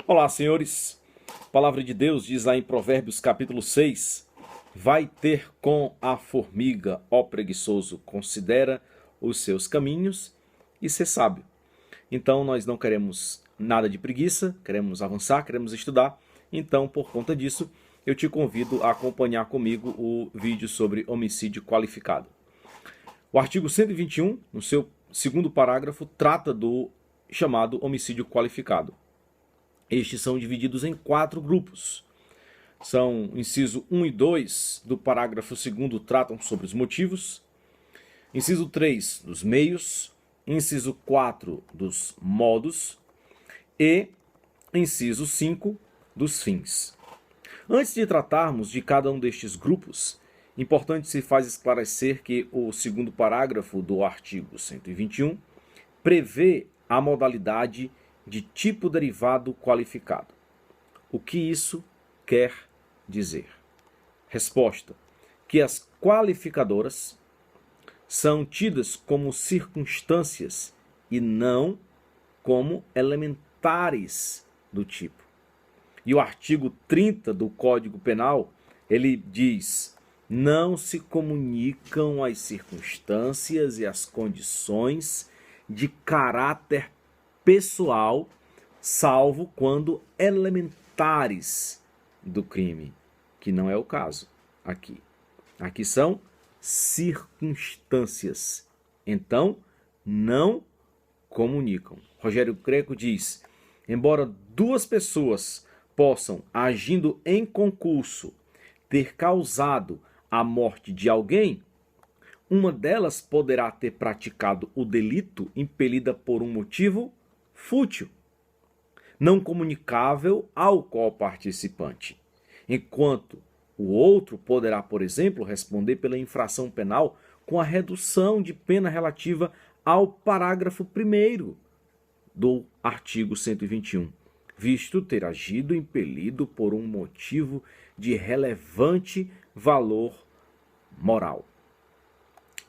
Olá, senhores. A palavra de Deus diz lá em Provérbios capítulo 6: vai ter com a formiga, ó preguiçoso, considera os seus caminhos e ser sábio. Então nós não queremos nada de preguiça, queremos avançar, queremos estudar. Então, por conta disso, eu te convido a acompanhar comigo o vídeo sobre homicídio qualificado. O artigo 121, no seu segundo parágrafo, trata do chamado homicídio qualificado. Estes são divididos em 4 grupos. São inciso 1 e 2 do parágrafo 2º tratam sobre os motivos, inciso 3 dos meios, inciso 4 dos modos e inciso 5 dos fins. Antes de tratarmos de cada um destes grupos, importante se faz esclarecer que o segundo parágrafo do artigo 121 prevê a modalidade de tipo derivado qualificado. O que isso quer dizer? Resposta: que as qualificadoras são tidas como circunstâncias e não como elementares do tipo. E o artigo 30 do Código Penal, ele diz: não se comunicam as circunstâncias e as condições de caráter pessoal, salvo quando elementares do crime, que não é o caso aqui. Aqui são circunstâncias. Então, não comunicam. Rogério Greco diz: embora duas pessoas possam, agindo em concurso, ter causado a morte de alguém, uma delas poderá ter praticado o delito impelida por um motivo fútil, não comunicável ao co-participante, enquanto o outro poderá, por exemplo, responder pela infração penal com a redução de pena relativa ao parágrafo 1º do artigo 121, visto ter agido impelido por um motivo de relevante valor moral.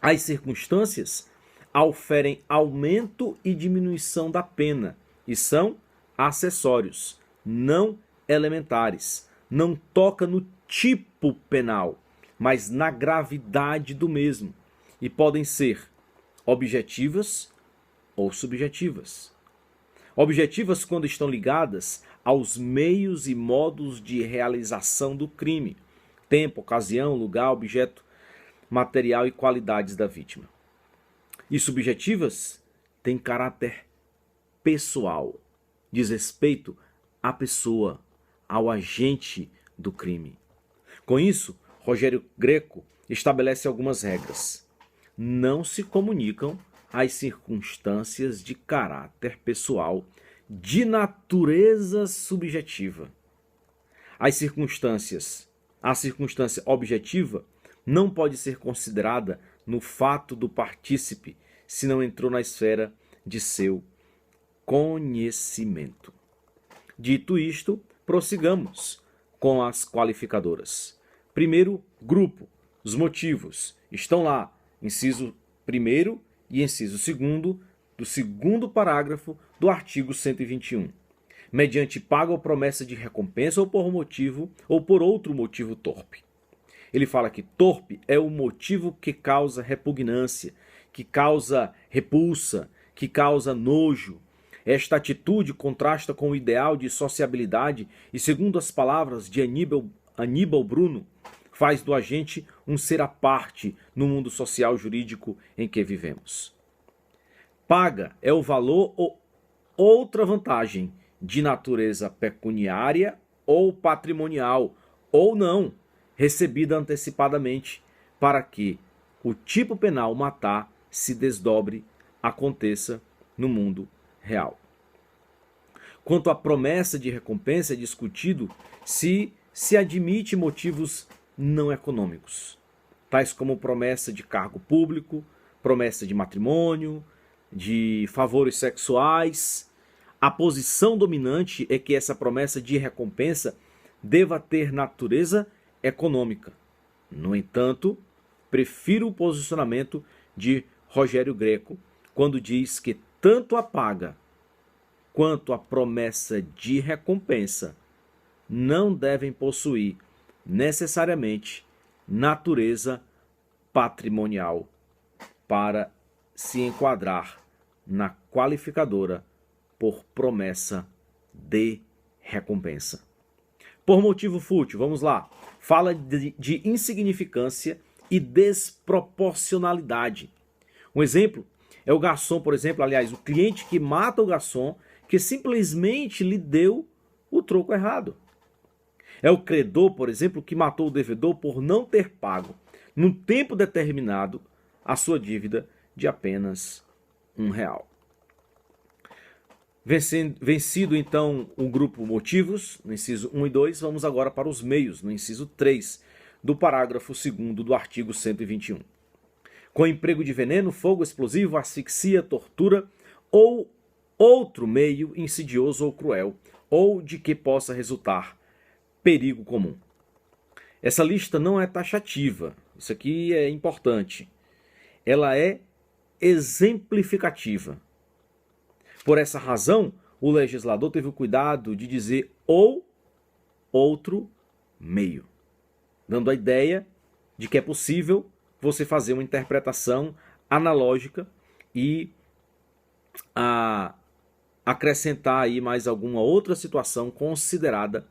As circunstâncias auferem aumento e diminuição da pena e são acessórios, não elementares. Não toca no tipo penal, mas na gravidade do mesmo, e podem ser objetivas ou subjetivas. Objetivas quando estão ligadas aos meios e modos de realização do crime, tempo, ocasião, lugar, objeto, material e qualidades da vítima. E subjetivas têm caráter pessoal, diz respeito à pessoa, ao agente do crime. Com isso, Rogério Greco estabelece algumas regras. Não se comunicam as circunstâncias de caráter pessoal de natureza subjetiva. A circunstância objetiva não pode ser considerada no fato do partícipe se não entrou na esfera de seu conhecimento. Dito isto, prossigamos com as qualificadoras. Primeiro grupo, os motivos. Estão lá, inciso 1º e inciso 2º do segundo parágrafo do artigo 121. Mediante paga ou promessa de recompensa ou por motivo ou por outro motivo torpe. Ele fala que torpe é o motivo que causa repugnância, que causa repulsa, que causa nojo. Esta atitude contrasta com o ideal de sociabilidade e, segundo as palavras de Aníbal Bruno, faz do agente um ser à parte no mundo social jurídico em que vivemos. Paga é o valor ou outra vantagem de natureza pecuniária ou patrimonial, ou não, recebida antecipadamente, para que o tipo penal matar se desdobre, aconteça no mundo real. Quanto à promessa de recompensa, é discutido se admite motivos não econômicos, tais como promessa de cargo público, promessa de matrimônio, de favores sexuais. A posição dominante é que essa promessa de recompensa deva ter natureza econômica. No entanto, prefiro o posicionamento de Rogério Greco quando diz que tanto a paga quanto à promessa de recompensa não devem possuir necessariamente natureza patrimonial para se enquadrar na qualificadora por promessa de recompensa. Por motivo fútil, vamos lá, fala de insignificância e desproporcionalidade. Um exemplo é o garçom, por exemplo, aliás, o cliente que mata o garçom, que simplesmente lhe deu o troco errado. É o credor, por exemplo, que matou o devedor por não ter pago, num tempo determinado, a sua dívida de apenas R$1. Vencido, então, o grupo motivos, no inciso 1 e 2, vamos agora para os meios, no inciso 3, do parágrafo 2º do artigo 121. Com emprego de veneno, fogo explosivo, asfixia, tortura ou outro meio insidioso ou cruel, ou de que possa resultar perigo comum. Essa lista não é taxativa, isso aqui é importante. Ela é exemplificativa. Por essa razão, o legislador teve o cuidado de dizer ou outro meio, dando a ideia de que é possível você fazer uma interpretação analógica e acrescentar aí mais alguma outra situação considerada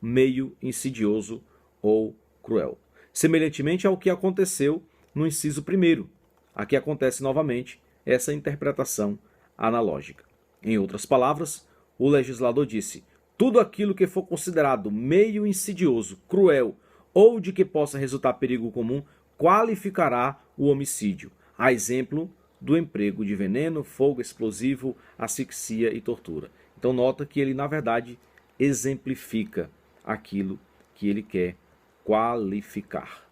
meio insidioso ou cruel. Semelhantemente ao que aconteceu no inciso 1º. Aqui acontece novamente essa interpretação analógica. Em outras palavras, o legislador disse: tudo aquilo que for considerado meio insidioso, cruel ou de que possa resultar perigo comum qualificará o homicídio, a exemplo do emprego de veneno, fogo explosivo, asfixia e tortura. Então nota que ele, na verdade, exemplifica aquilo que ele quer qualificar.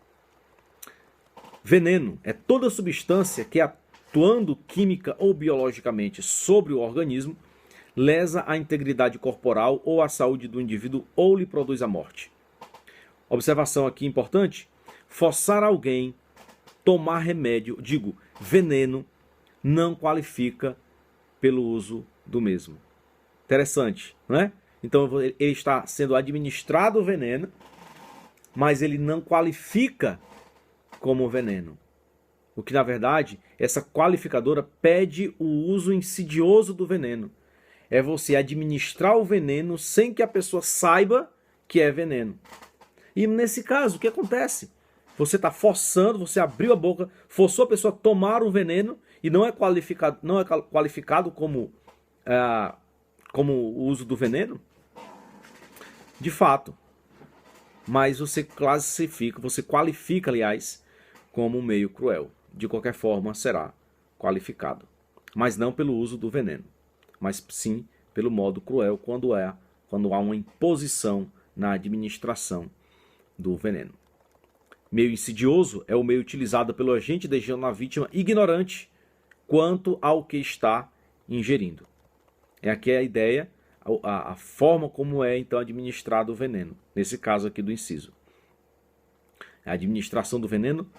Veneno é toda substância que, atuando química ou biologicamente sobre o organismo, lesa a integridade corporal ou a saúde do indivíduo ou lhe produz a morte. Observação aqui importante: forçar alguém tomar remédio, veneno, não qualifica pelo uso do mesmo. Interessante, não é? Então ele está sendo administrado o veneno, mas ele não qualifica como veneno. O que, na verdade, essa qualificadora pede o uso insidioso do veneno. É você administrar o veneno sem que a pessoa saiba que é veneno. E nesse caso, o que acontece? Você está forçando, você abriu a boca, forçou a pessoa a tomar o veneno e não é qualificado como o uso do veneno? De fato. Mas você classifica, você qualifica, aliás, como um meio cruel. De qualquer forma, será qualificado. Mas não pelo uso do veneno, mas sim pelo modo cruel quando há uma imposição na administração do veneno. Meio insidioso é o meio utilizado pelo agente deixando a vítima ignorante quanto ao que está ingerindo. É aqui a ideia, a forma como é então administrado o veneno, nesse caso aqui do inciso. A administração do veneno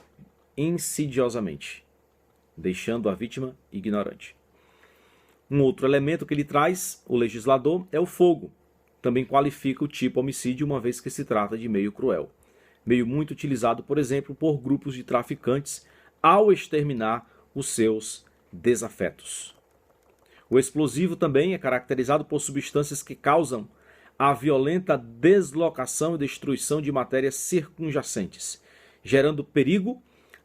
insidiosamente, deixando a vítima ignorante. Um outro elemento que ele traz, o legislador, é o fogo. Também qualifica o tipo homicídio, uma vez que se trata de meio cruel. Meio muito utilizado, por exemplo, por grupos de traficantes ao exterminar os seus desafetos. O explosivo também é caracterizado por substâncias que causam a violenta deslocação e destruição de matérias circunjacentes, gerando perigo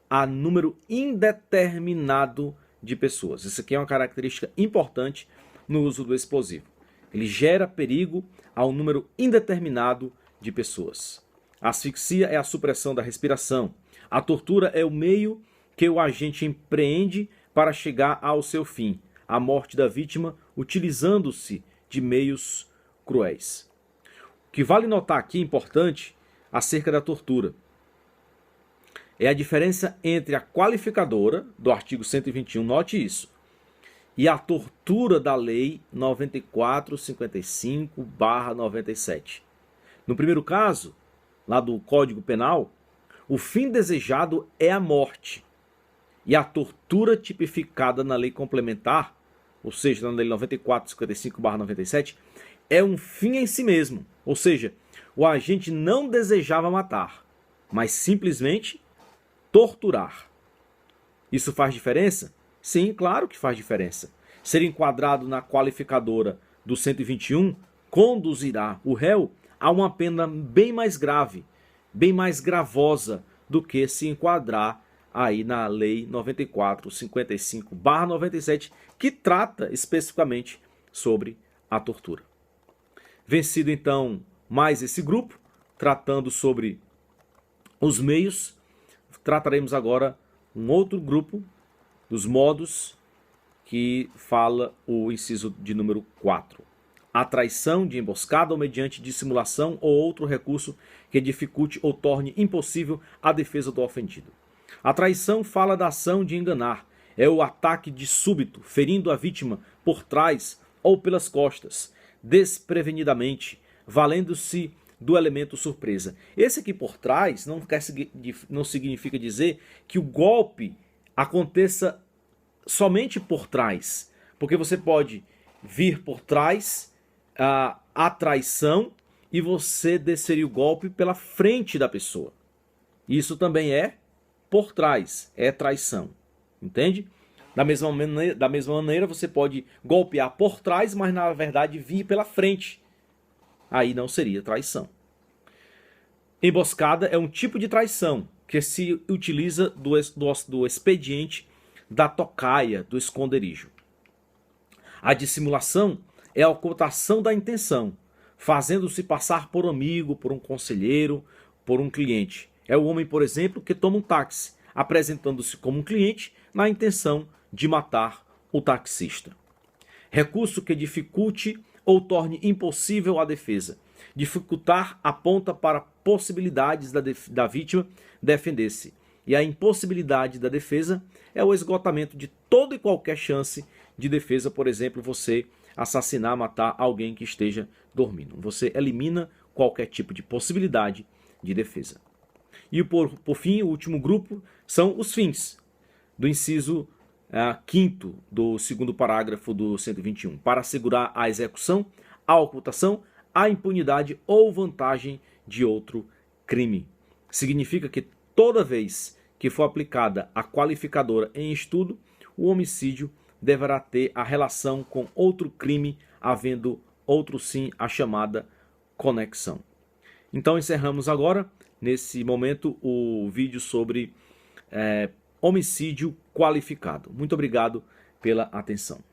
a número indeterminado de pessoas. Isso aqui é uma característica importante no uso do explosivo. Ele gera perigo a um número indeterminado de pessoas. A asfixia é a supressão da respiração. A tortura é o meio que o agente empreende para chegar ao seu fim, a morte da vítima, utilizando-se de meios cruéis. O que vale notar aqui, importante, acerca da tortura, é a diferença entre a qualificadora do artigo 121, note isso, e a tortura da lei 9455/97. No primeiro caso, lá do Código Penal, o fim desejado é a morte. E a tortura tipificada na lei complementar ou seja, na lei 9455/97, é um fim em si mesmo. Ou seja, o agente não desejava matar, mas simplesmente torturar. Isso faz diferença? Sim, claro que faz diferença. Ser enquadrado na qualificadora do 121 conduzirá o réu a uma pena bem mais grave, bem mais gravosa do que se enquadrar aí na lei 9455/97, que trata especificamente sobre a tortura. Vencido então mais esse grupo, tratando sobre os meios, trataremos agora um outro grupo dos modos que fala o inciso de número 4. A traição de emboscada ou mediante dissimulação ou outro recurso que dificulte ou torne impossível a defesa do ofendido. A traição fala da ação de enganar, é o ataque de súbito, ferindo a vítima por trás ou pelas costas, desprevenidamente, valendo-se do elemento surpresa. Esse aqui por trás não significa dizer que o golpe aconteça somente por trás, porque você pode vir por trás a traição e você desferir o golpe pela frente da pessoa. Isso também é por trás, é traição, entende? Da mesma maneira, você pode golpear por trás, mas na verdade vir pela frente. Aí não seria traição. Emboscada é um tipo de traição que se utiliza do expediente da tocaia, do esconderijo. A dissimulação é a ocultação da intenção, fazendo-se passar por amigo, por um conselheiro, por um cliente. É o homem, por exemplo, que toma um táxi, apresentando-se como um cliente na intenção de matar o taxista. Recurso que dificulte ou torne impossível a defesa. Dificultar aponta para possibilidades da vítima defender-se. E a impossibilidade da defesa é o esgotamento de toda e qualquer chance de defesa, por exemplo, você assassinar, matar alguém que esteja dormindo. Você elimina qualquer tipo de possibilidade de defesa. E por fim, o último grupo são os fins, do inciso 5º do segundo parágrafo do 121, para assegurar a execução, a ocultação, a impunidade ou vantagem de outro crime. Significa que toda vez que for aplicada a qualificadora em estudo, o homicídio deverá ter a relação com outro crime, havendo outro sim a chamada conexão. Então encerramos agora, nesse momento, o vídeo sobre homicídio qualificado. Muito obrigado pela atenção.